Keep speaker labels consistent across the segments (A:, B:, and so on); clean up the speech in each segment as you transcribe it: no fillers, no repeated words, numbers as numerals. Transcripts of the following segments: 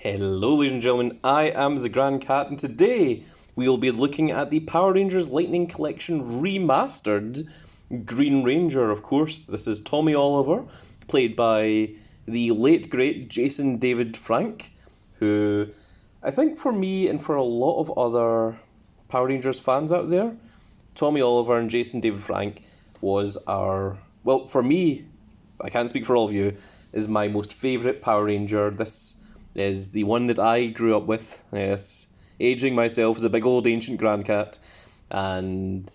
A: Hello ladies and gentlemen, I am the Grand Cat and today we will be looking at the Power Rangers Lightning Collection Remastered Green Ranger, of course. This is Tommy Oliver, played by the late great Jason David Frank, who I think for me and for a lot of other Power Rangers fans out there, Tommy Oliver and Jason David Frank was well, for me, I can't speak for all of you, is my most favourite Power Ranger. This is the one that I grew up with, yes, aging myself as a big old ancient grand cat, and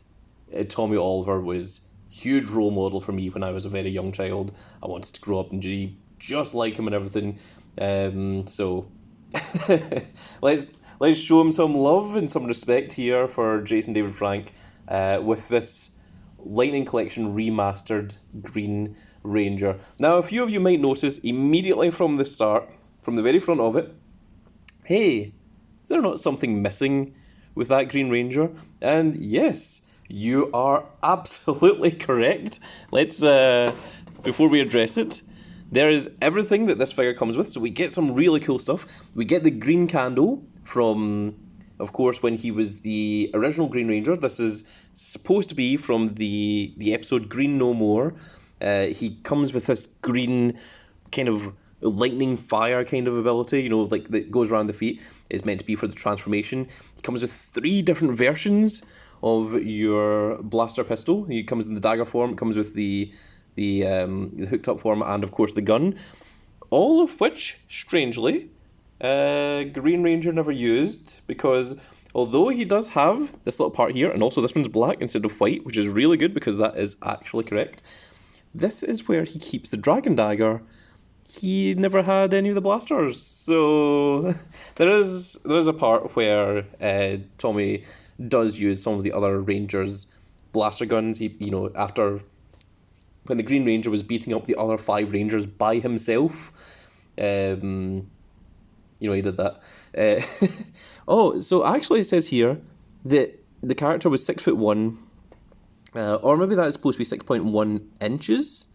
A: Tommy Oliver was a huge role model for me when I was a very young child. I wanted to grow up and be just like him and everything, so let's show him some love and some respect here for Jason David Frank with this Lightning Collection Remastered Green Ranger. Now, a few of you might notice immediately from the start, from the very front of it, hey, is there not something missing with that Green Ranger? And yes, you are absolutely correct. Let's, before we address it, there is everything that this figure comes with. So we get some really cool stuff. We get the green candle from, of course, when he was the original Green Ranger. This is supposed to be from the episode Green No More. He comes with this green kind of lightning fire kind of ability, you know, like that goes around the feet. Is meant to be for the transformation. He comes with 3 different versions of your blaster pistol. He comes in the dagger form, it comes with the hooked up form, and of course the gun. All of which, strangely, Green Ranger never used, because although he does have this little part here, and also this one's black instead of white, which is really good because that is actually correct, this is where he keeps the dragon dagger. He never had any of the blasters, so there is a part where Tommy does use some of the other Rangers' blaster guns. He, you know, after when the Green Ranger was beating up the other 5 Rangers by himself, you know, he did that. Oh, so actually it says here that the character was 6'1", or maybe that is supposed to be 6.1 inches.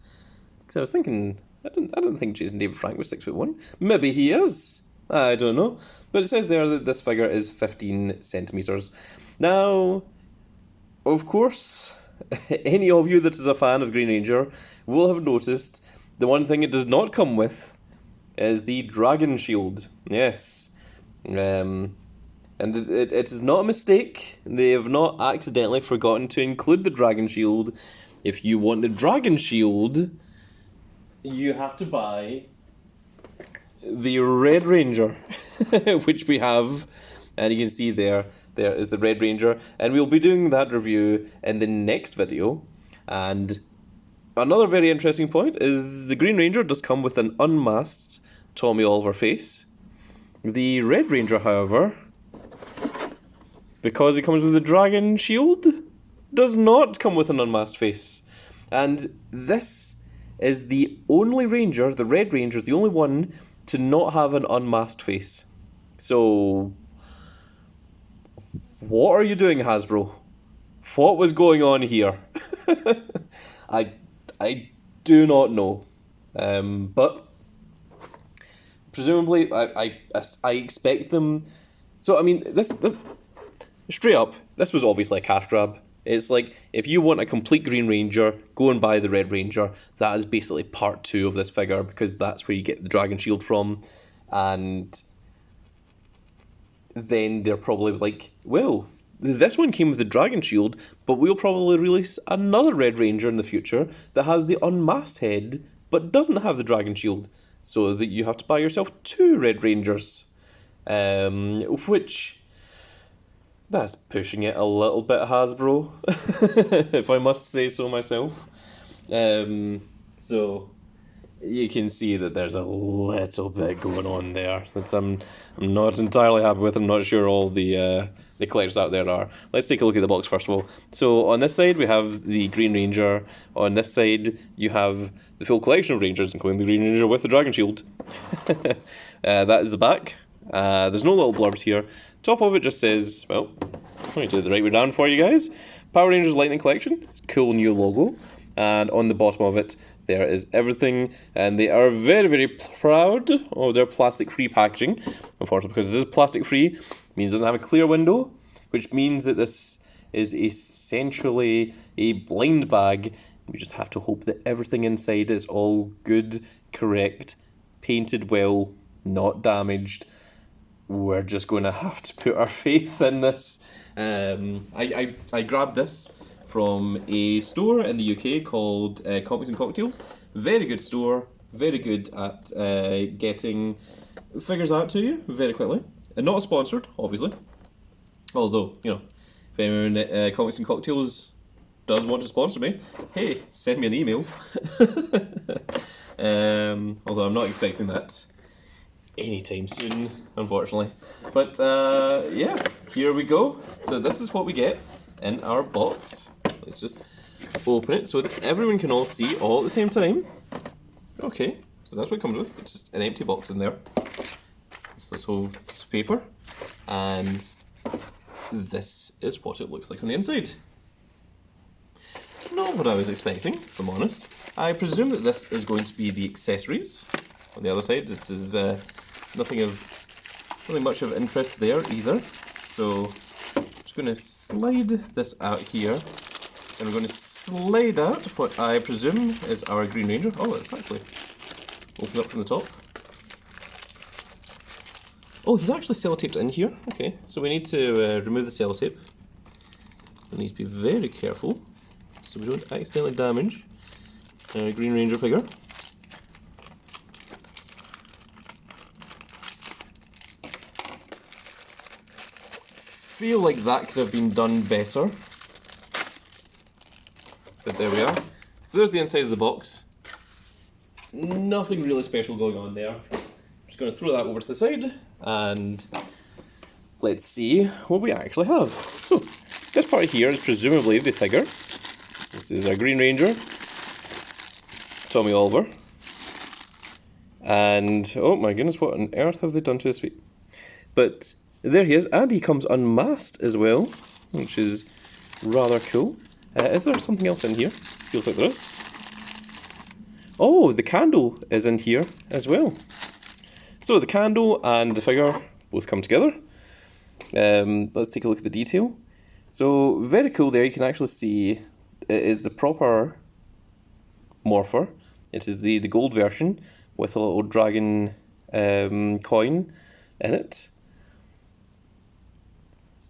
A: Because I was thinking, I didn't think Jason David Frank was 6'1". Maybe he is. I don't know. But it says there that this figure is 15 centimeters. Now, of course, any of you that is a fan of Green Ranger will have noticed the one thing it does not come with is the dragon shield. Yes. And it is not a mistake. They have not accidentally forgotten to include the dragon shield. If you want the dragon shield, you have to buy the Red Ranger, which we have, and you can see there is the Red Ranger, and we'll be doing that review in the next video. And another very interesting point is the Green Ranger does come with an unmasked Tommy Oliver face. The Red Ranger, however, because he comes with a dragon shield, does not come with an unmasked face. And this is the only Ranger, the Red Ranger, is the only one to not have an unmasked face. So, what are you doing, Hasbro? What was going on here? I do not know. But presumably, I expect them. So I mean, this straight up, this was obviously a cash grab. It's like, if you want a complete Green Ranger, go and buy the Red Ranger. That is basically part 2 of this figure, because that's where you get the dragon shield from. And then they're probably like, well, this one came with the dragon shield, but we'll probably release another Red Ranger in the future that has the unmasked head, but doesn't have the dragon shield. So that you have to buy yourself 2 Red Rangers. Which, that's pushing it a little bit, Hasbro, if I must say so myself. So you can see that there's a little bit going on there that I'm not entirely happy with. I'm not sure all the collectors out there are. Let's take a look at the box first of all. So on this side we have the Green Ranger. On this side you have the full collection of Rangers, including the Green Ranger with the dragon shield. That is the back. There's no little blurbs here. Top of it just says, well, let me do it the right way down for you guys. Power Rangers Lightning Collection. It's a cool new logo. And on the bottom of it, there is everything, and they are very, very proud of their plastic-free packaging. Unfortunately, because it is plastic-free, means it doesn't have a clear window, which means that this is essentially a blind bag. We just have to hope that everything inside is all good, correct, painted well, not damaged. We're just going to have to put our faith in this. I grabbed this from a store in the UK called Comics and Cocktails. Very good store, very good at getting figures out to you very quickly. And not sponsored, obviously. Although, you know, if anyone at Comics and Cocktails does want to sponsor me, hey, send me an email. Although I'm not expecting that anytime soon, unfortunately. But yeah, here we go. So this is what we get in our box. Let's just open it so that everyone can all see all at the same time. Okay, so that's what it comes with. It's just an empty box in there. This little piece of paper. And this is what it looks like on the inside. Not what I was expecting, if I'm honest. I presume that this is going to be the accessories. On the other side, it is nothing much of interest there either. So I'm just going to slide this out here, and we're going to slide out what I presume is our Green Ranger. Oh, it's actually open up from the top. Oh, he's actually sellotaped in here. Okay, so we need to remove the sellotape. We need to be very careful so we don't accidentally damage our Green Ranger figure. Feel like that could have been done better. But there we are. So there's the inside of the box. Nothing really special going on there. Just going to throw that over to the side and let's see what we actually have. So this part here is presumably the figure. This is our Green Ranger, Tommy Oliver. And oh my goodness, what on earth have they done to his feet? But there he is, and he comes unmasked as well, which is rather cool. Is there something else in here? Feels like there is. Oh, the candle is in here as well. So the candle and the figure both come together. Let's take a look at the detail. So very cool there, you can actually see it is the proper morpher. It is the gold version with a little dragon coin in it.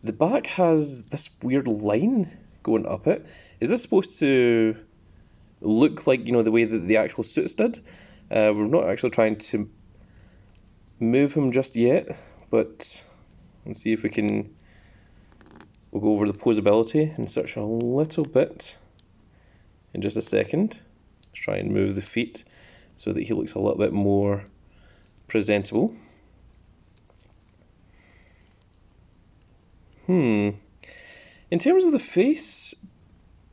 A: The back has this weird line going up it. Is this supposed to look like, you know, the way that the actual suits did? We're not actually trying to move him just yet, but let's see if we can. We'll go over the posability in such a little bit in just a second. Let's try and move the feet so that he looks a little bit more presentable. In terms of the face,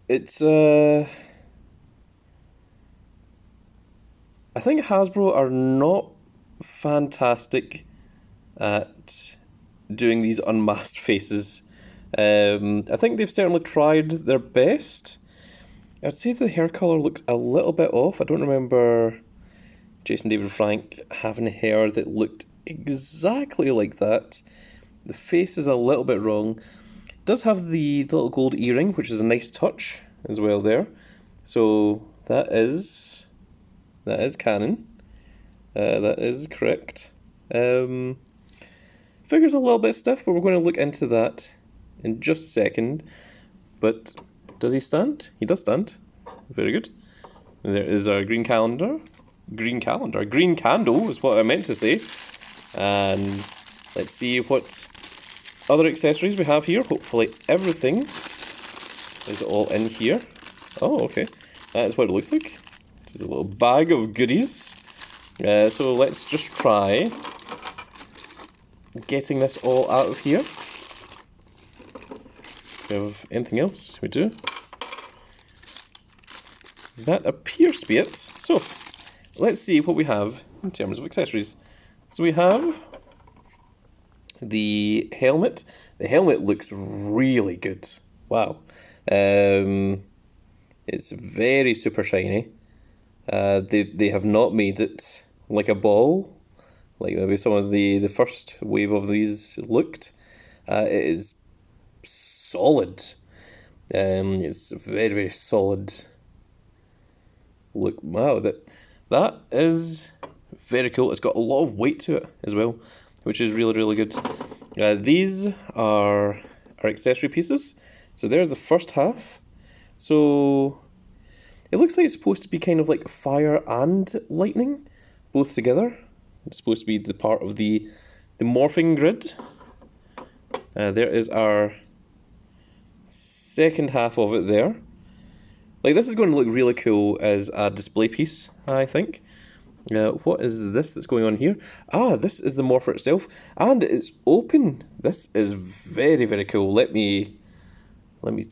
A: it's I think Hasbro are not fantastic at doing these unmasked faces. I think they've certainly tried their best. I'd say the hair colour looks a little bit off. I don't remember Jason David Frank having hair that looked exactly like that. The face is a little bit wrong. It does have the little gold earring, which is a nice touch as well there. So that is canon. That is correct. Figure's a little bit stiff, but we're going to look into that in just a second. But does he stand? He does stand. Very good. There is our green candle is what I meant to say. And let's see what other accessories we have here. Hopefully everything is all in here. Oh, okay. That is what it looks like. This is a little bag of goodies. So let's just try getting this all out of here. Do we have anything else? We do. That appears to be it. So let's see what we have in terms of accessories. So we have the helmet. The helmet looks really good. Wow. It's very super shiny. They have not made it like a ball, like maybe some of the first wave of these looked. It is solid. It's a very, very solid look. Wow, that is very cool. It's got a lot of weight to it as well, which is really, really good. These are our accessory pieces. So there's the first half. So it looks like it's supposed to be kind of like fire and lightning, both together. It's supposed to be the part of the morphing grid. There is our second half of it there. Like, this is going to look really cool as a display piece, I think. What is this that's going on here? Ah, this is the morpher itself, and it's open. This is very, very cool. Let me.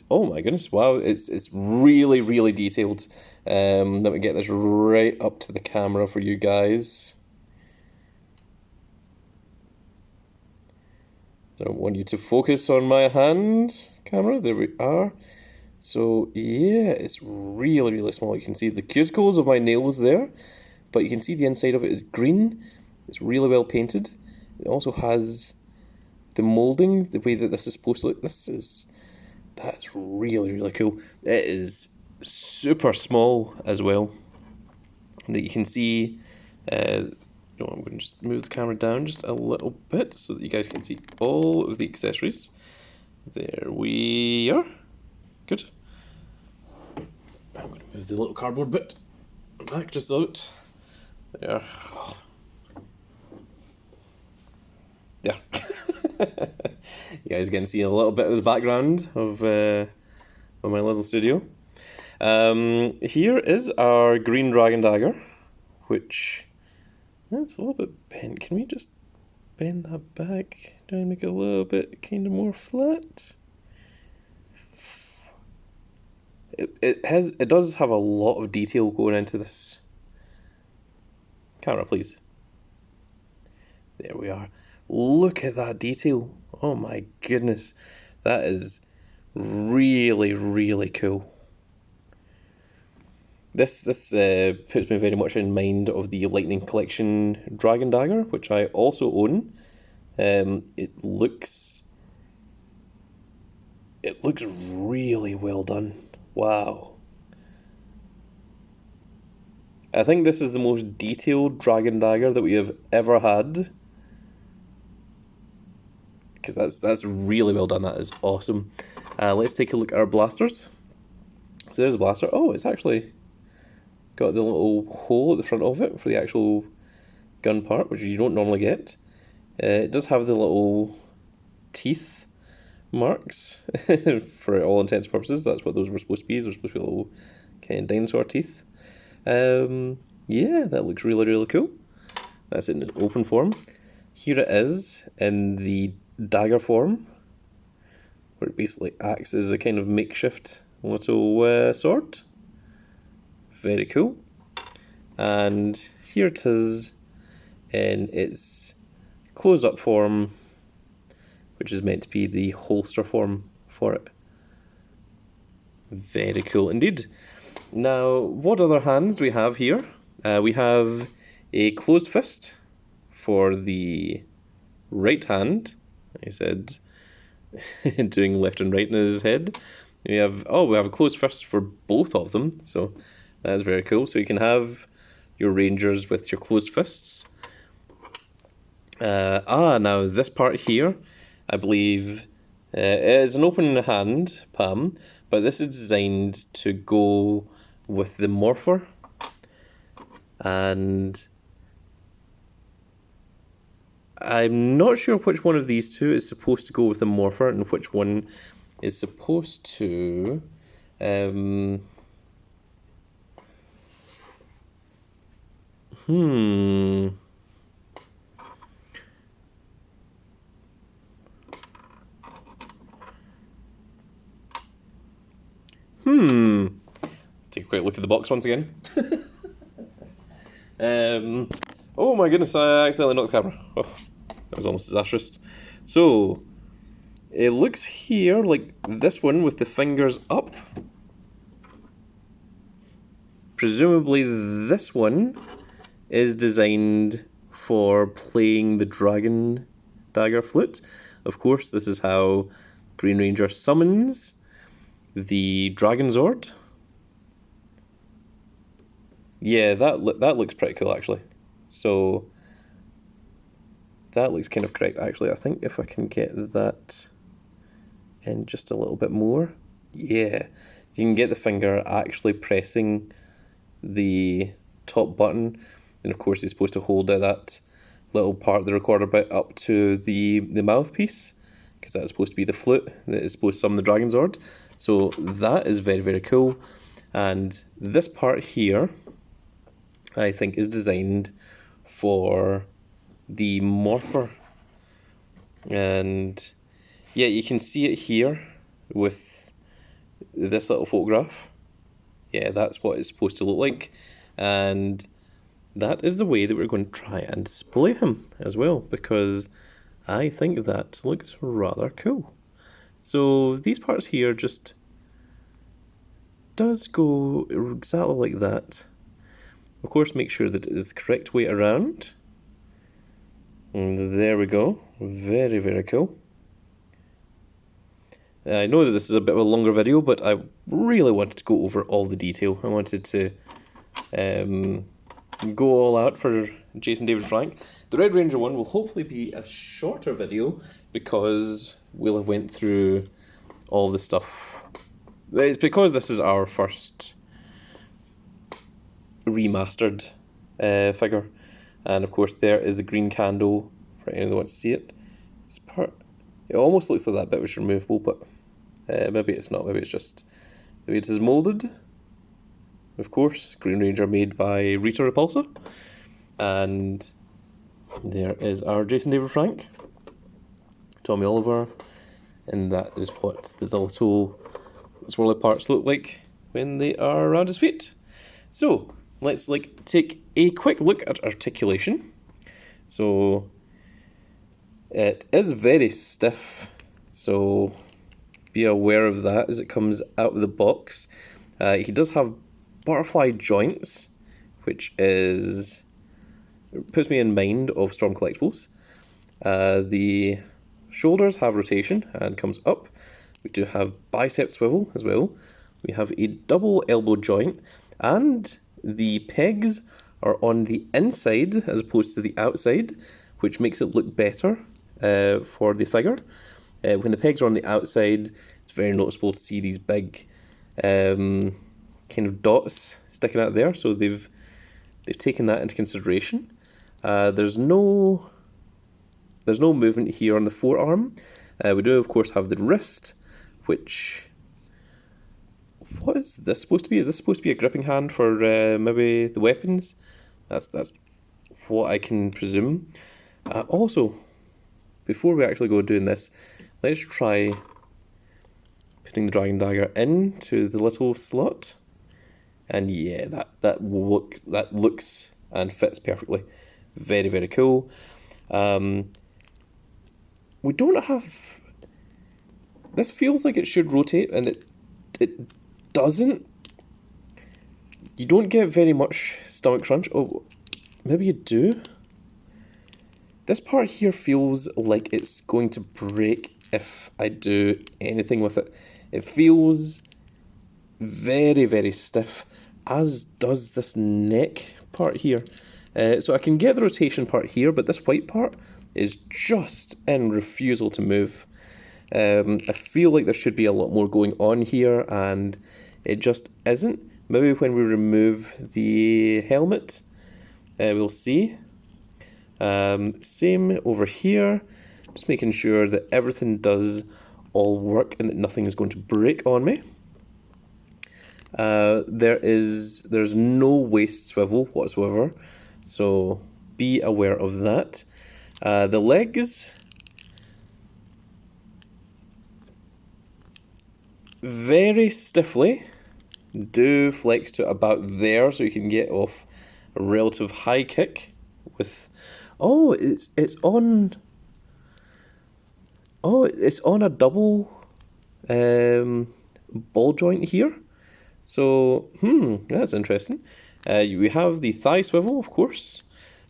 A: Oh my goodness! Wow, it's really, really detailed. Let me get this right up to the camera for you guys. I don't want you to focus on my hand, camera. There we are. So yeah, it's really, really small. You can see the cuticles of my nails there, but you can see the inside of it is green. It's really well painted. It also has the molding, the way that this is supposed to look. That's really, really cool. It is super small as well. That you can see. I'm going to just move the camera down just a little bit so that you guys can see all of the accessories. There we are. Good. I'm going to move the little cardboard bit back just out. There. There. You guys can see a little bit of the background of my little studio. Here is our green dragon dagger, which it's a little bit bent. Can we just bend that back down and make it a little bit kind of more flat? It does have a lot of detail going into this. Camera, please. There we are. Look at that detail. Oh my goodness. That is really, really cool. This puts me very much in mind of the Lightning Collection Dragon Dagger, which I also own. It looks really well done. Wow. I think this is the most detailed dragon dagger that we have ever had. Because that's really well done. That is awesome. Let's take a look at our blasters. So there's a blaster. Oh, it's actually got the little hole at the front of it for the actual gun part, which you don't normally get. It does have the little teeth marks for all intents and purposes. That's what those were supposed to be. Those were supposed to be little kind of dinosaur teeth. Yeah, that looks really, really cool. That's in an open form. Here it is in the dagger form, where it basically acts as a kind of makeshift little sword. Very cool. And here it is in its close-up form, which is meant to be the holster form for it. Very cool indeed. Now, what other hands do we have here? We have a closed fist for the right hand. I said doing left and right in his head. We have a closed fist for both of them, so that's very cool. So you can have your rangers with your closed fists. Now this part here, I believe, is an open hand palm, but this is designed to go with the morpher, and I'm not sure which one of these two is supposed to go with the morpher and which one is supposed to Let's take a quick look at the box once again. Oh my goodness, I accidentally knocked the camera. Oh, that was almost disastrous. So, it looks here like this one with the fingers up. presumably this one is designed for playing the Dragon Dagger flute. Of course, this is how Green Ranger summons the Dragon Zord. Yeah, that looks pretty cool actually. So that looks kind of correct actually. I think if I can get that in just a little bit more. Yeah, you can get the finger actually pressing the top button, and of course it's supposed to hold that little part of the recorder bit up to the mouthpiece, because that's supposed to be the flute that is supposed to summon the Dragon Zord. So that is very, very cool. And this part here, I think, is designed for the Morpher. And yeah, you can see it here with this little photograph. Yeah, that's what it's supposed to look like. And that is the way that we're going to try and display him as well, because I think that looks rather cool. So these parts here just does go exactly like that. Of course, make sure that it is the correct way around. And there we go. Very, very cool. I know that this is a bit of a longer video, but I really wanted to go over all the detail. I wanted to go all out for Jason David Frank. The Red Ranger one will hopefully be a shorter video because we'll have went through all the stuff. It's because this is our first remastered figure. And of course there is the green candle for anyone that wants to see it. This part, it almost looks like that bit was removable, but maybe it's not. Maybe it's just the way it is moulded. Of course, Green Ranger made by Rita Repulsa. And there is our Jason David Frank, Tommy Oliver, and that is what the little swirly parts look like when they are around his feet. So let's take a quick look at articulation. So it is very stiff, so be aware of that as it comes out of the box. He does have butterfly joints, which puts me in mind of Storm Collectibles. The shoulders have rotation and comes up. We do have bicep swivel as well. We have a double elbow joint, and the pegs are on the inside as opposed to the outside, which makes it look better for the figure. When the pegs are on the outside, it's very noticeable to see these big kind of dots sticking out there. So they've taken that into consideration. There's no movement here on the forearm. We do of course have the wrist, which, what is this supposed to be? Is this supposed to be a gripping hand for maybe the weapons? That's what I can presume. Also, before we actually go doing this, let's try putting the Dragon Dagger into the little slot. And yeah, that looks and fits perfectly. Very, very cool. We don't have... This feels like it should rotate, and it doesn't. You don't get very much stomach crunch. Oh, maybe you do. This part here feels like it's going to break if I do anything with it. It feels very, very stiff, as does this neck part here. So I can get the rotation part here, but this white part is just in refusal to move. I feel like there should be a lot more going on here, and it just isn't. Maybe when we remove the helmet, we'll see. Same over here, just making sure that everything does all work and that nothing is going to break on me. There's no waist swivel whatsoever, so be aware of that. The legs, very stiffly do flex to about there, so you can get off a relative high kick with... Oh, it's on a double ball joint here. So, that's interesting. We have the thigh swivel, of course.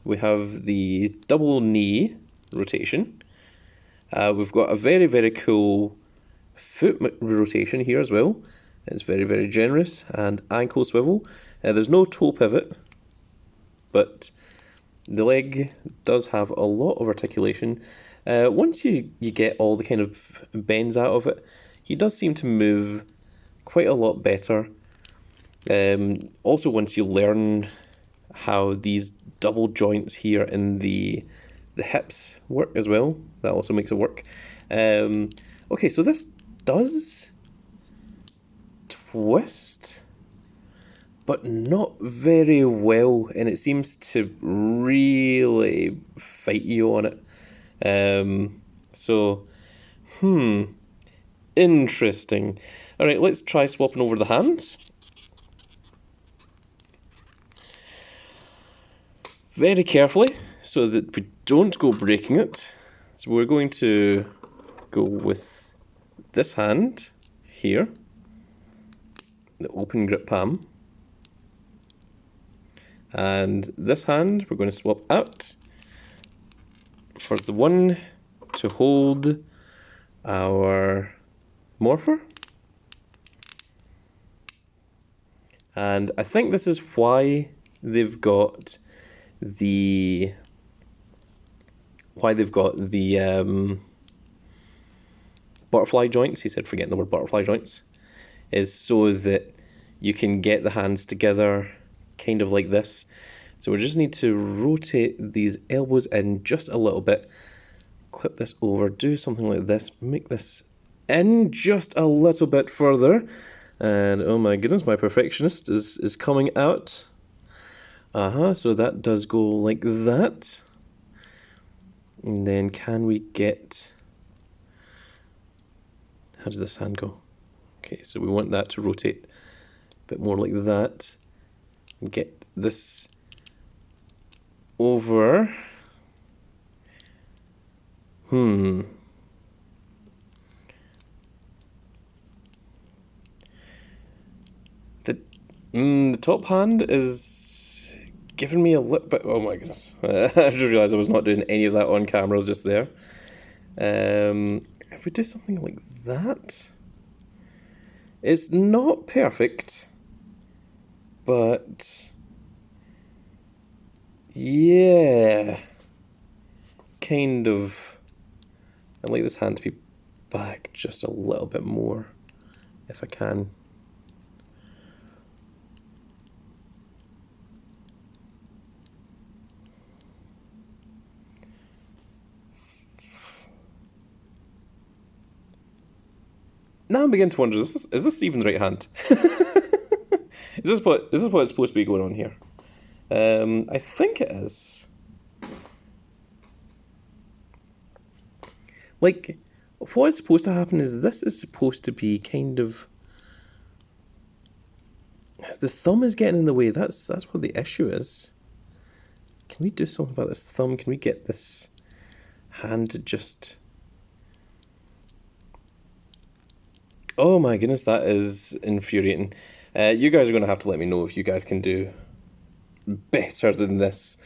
A: We have the double knee rotation. We've got a very, very cool foot rotation here as well. It's very, very generous. And ankle swivel. There's no toe pivot, but the leg does have a lot of articulation. Once you get all the kind of bends out of it, he does seem to move quite a lot better. Also, once you learn how these double joints here in the hips work as well, that also makes it work. Okay, so this does twist, but not very well, and it seems to really fight you on it. So, interesting. All right, let's try swapping over the hands. Very carefully, so that we don't go breaking it. So we're going to go with this hand here, the open grip palm. And this hand we're going to swap out for the one to hold our morpher. And I think this is why they've got the butterfly joints. He said forgetting the word butterfly joints, is so that you can get the hands together kind of like this. So we just need to rotate these elbows in just a little bit, clip this over, do something like this, make this in just a little bit further, and oh my goodness, my perfectionist is coming out. So that does go like that. And then can we get... How does this hand go? Okay, so we want that to rotate a bit more like that. And get this over. The top hand is giving me a little bit... Oh my goodness. I just realised I was not doing any of that on camera, just there. If we do something like that... It's not perfect, but... Yeah... Kind of... I'd like this hand to be back just a little bit more, if I can. Now I'm beginning to wonder, is this even the right hand? Is this what's supposed to be going on here? I think it is. Like, what is supposed to happen is this is supposed to be kind of... The thumb is getting in the way, that's what the issue is. Can we do something about this thumb? Can we get this hand to just... Oh my goodness, that is infuriating. You guys are going to have to let me know if you guys can do better than this.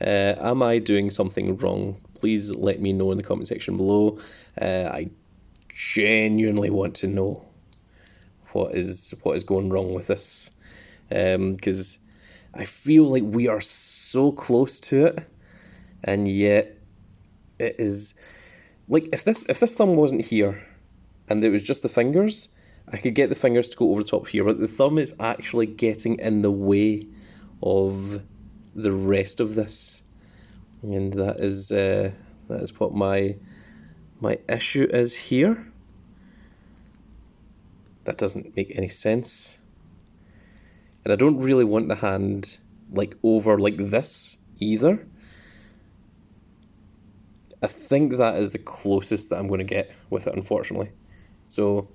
A: Am I doing something wrong? Please let me know in the comment section below. I genuinely want to know what is going wrong with this. Because I feel like we are so close to it, and yet it is... Like, if this thumb wasn't here, and it was just the fingers, I could get the fingers to go over the top here, but the thumb is actually getting in the way of the rest of this. And that is what my issue is here. That doesn't make any sense. And I don't really want the hand like over like this either. I think that is the closest that I'm going to get with it, unfortunately. So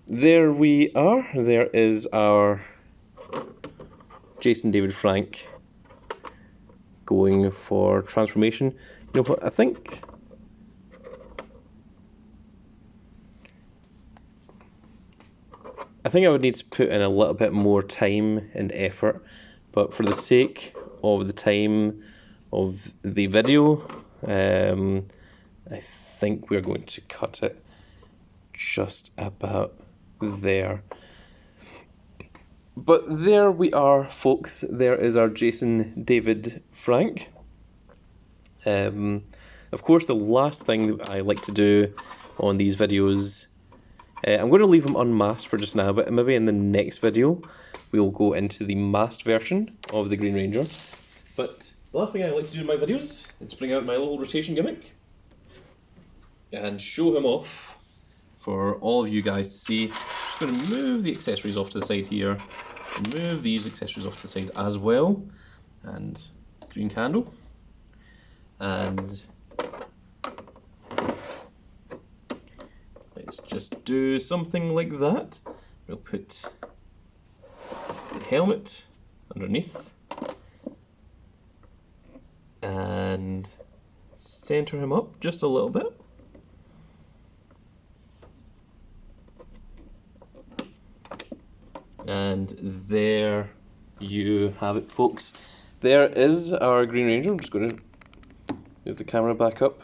A: there we are. There is our Jason David Frank going for transformation. You know what, I think... I think I would need to put in a little bit more time and effort, but for the sake of the time of the video, I think we're going to cut it just about there. But there we are, folks. There is our Jason David Frank. Of course, the last thing that I like to do on these videos, I'm going to leave him unmasked for just now, but maybe in the next video we'll go into the masked version of the Green Ranger. But the last thing I like to do in my videos is bring out my little rotation gimmick and show him off for all of you guys to see. Just going to move the accessories off to the side here, move these accessories off to the side as well, and green candle, and let's just do something like that. We'll put the helmet underneath and center him up just a little bit. And there you have it, folks. There is our Green Ranger. I'm just going to move the camera back up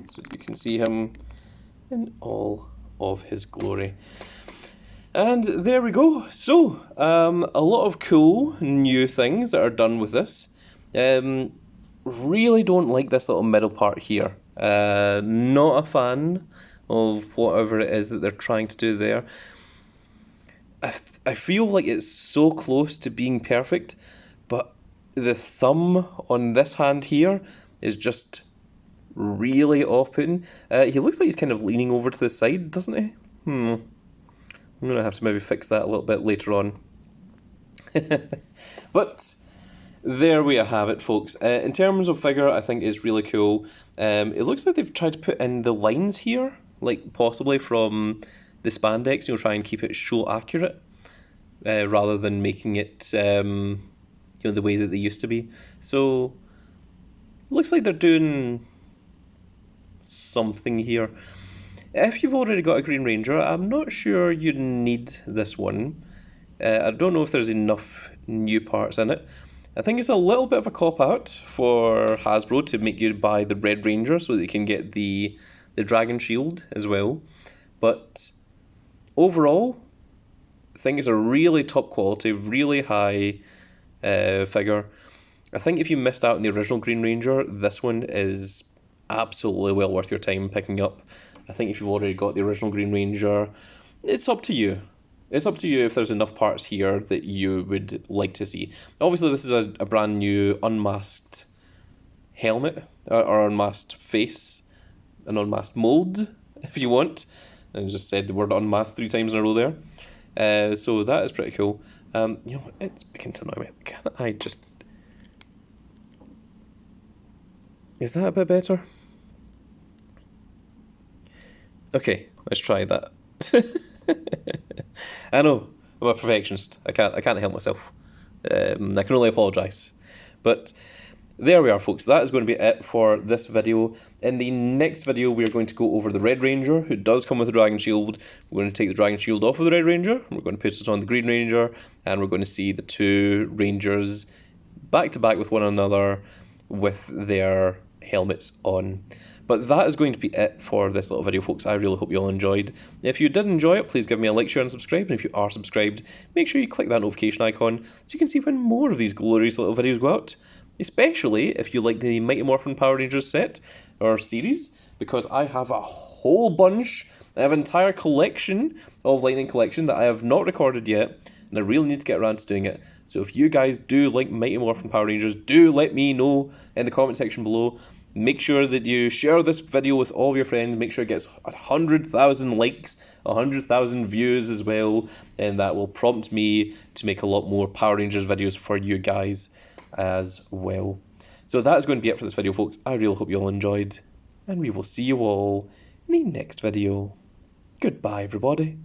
A: so you can see him in all of his glory. And there we go. So, a lot of cool new things that are done with this. Really don't like this little middle part here. Not a fan of whatever it is that they're trying to do there. I feel like it's so close to being perfect, but the thumb on this hand here is just really off-putting. He looks like he's kind of leaning over to the side, doesn't he? I'm going to have to maybe fix that a little bit later on. But there we have it, folks. In terms of figure, I think it's really cool. It looks like they've tried to put in the lines here, like possibly from the spandex, try and keep it show accurate, rather than making it the way that they used to be. So looks like they're doing something here. If you've already got a Green Ranger, I'm not sure you need this one. I don't know if there's enough new parts in it. I think it's a little bit of a cop-out for Hasbro to make you buy the Red Ranger so that you can get the Dragon Shield as well. But overall, I think it's a really top quality, really high figure. I think if you missed out on the original Green Ranger, this one is absolutely well worth your time picking up. I think if you've already got the original Green Ranger, it's up to you. It's up to you if there's enough parts here that you would like to see. Obviously, this is a brand new unmasked helmet, or unmasked face, an unmasked mold, if you want. I just said the word unmasked 3 times in a row there. So that is pretty cool. It's beginning to annoy me. Can I just... Is that a bit better? Okay, let's try that. I know, I'm a perfectionist. I can't help myself. I can only apologise. But there we are, folks. That is going to be it for this video. In the next video, we're going to go over the Red Ranger, who does come with a Dragon Shield. We're going to take the Dragon Shield off of the Red Ranger. We're going to put it on the Green Ranger, and we're going to see the 2 Rangers back to back with one another with their helmets on. But that is going to be it for this little video, folks. I really hope you all enjoyed. If you did enjoy it, please give me a like, share, and subscribe. And if you are subscribed, make sure you click that notification icon so you can see when more of these glorious little videos go out. Especially if you like the Mighty Morphin Power Rangers set or series, because I have a whole bunch. I have an entire collection of Lightning Collection that I have not recorded yet, and I really need to get around to doing it. So if you guys do like Mighty Morphin Power Rangers, do let me know in the comment section below. Make sure that you share this video with all of your friends. Make sure it gets 100,000 likes, 100,000 views as well. And that will prompt me to make a lot more Power Rangers videos for you guys as well. So that is going to be it for this video, folks. I really hope you all enjoyed. And we will see you all in the next video. Goodbye, everybody.